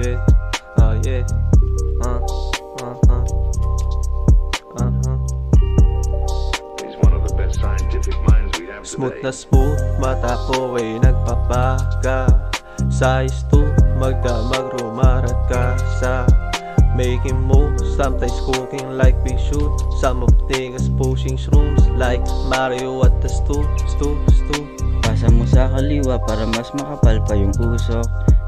yeah, oh yeah, uh, uh-huh, uh-huh. He's one of the best scientific minds we have Smooth today. na smooth, mata ko ay nagpapaga. Size 2, magdamag rumarat ka sa making moves, sometimes cooking like we shoot. Some of niggas pushing shrooms like Mario at the stu. Pasa mo sa kaliwa para mas makapal pa yung usok.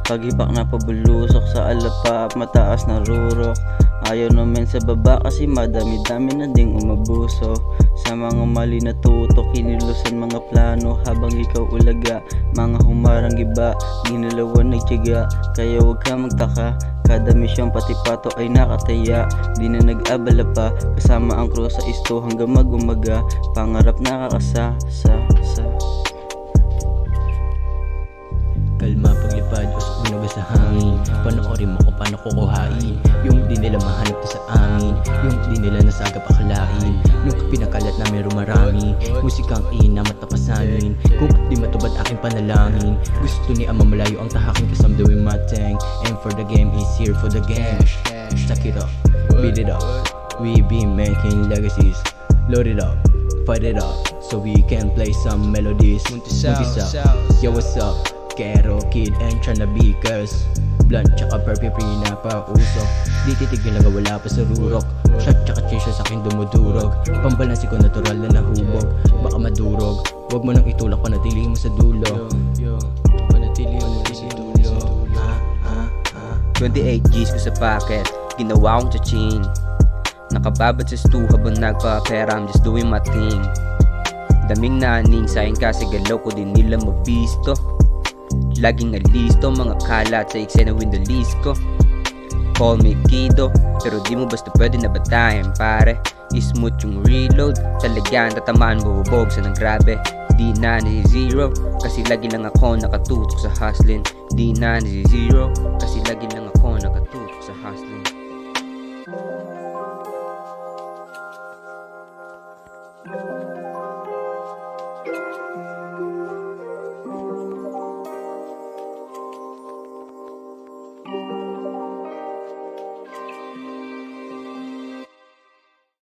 Paghibak na pabulusok sa alapa at mataas na rurok. Ayaw naman sa baba kasi madami-dami na ding umabuso. Sa mga mali na tutok, kinilusan mga plano habang ikaw ulaga. Mga humarang iba, ginalawan nagtiyaga. Kaya huwag ka magtaka, kada misyon pati pato ay nakataya. Di na nag-abala pa, kasama ang crew sa isto hanggang mag-umaga. Pangarap nakakasa. Kalma paglipad, usok binugas sa hangin. Panoorin mo kung paano kukuhain yung di nila mahanap to sa amin, yung di nila nasagap akalain. Nung pinakalat namin rumarami, musikang ina matapasanin. Kung di matubad aking panalangin, gusto ni ama malayo ang tahaking cause I'm doing my thing. And for the game is here for the game. Stack it up, beat it up. We be making legacies. Load it up, fight it up, so we can play some melodies. Muntisao, yo what's up? Kero, kid, and tryna be curse. Blunt, tsaka perfect, pinapausok. Di titigil lang wala pa sa rurok. Shot, tsaka chisyo sa akin dumudurog. Pambalansi ko natural na nahubog. Baka madurog, wag mo nang itulak, panatili mo sa dulo. Panatili mo sa dulo. 28 G's ko sa pocket, ginawa kong cha-chin. Nakababad sa stu habang nagpa-pera, I'm just doing my thing. Daming naning sayang kasi galaw ko din nila mabisto. Laging alisto, mga kalat sa eksena window list ko. Call me Kido, pero di mo basta pwede na batayan pare. Smooth yung reload, talagang tatamaan bubog sa nang grabe. Di na nasi-zero, kasi lagi lang ako nakatutok sa hustling. Di na nasi-zero, kasi lagi lang ako nakatutok sa hustling.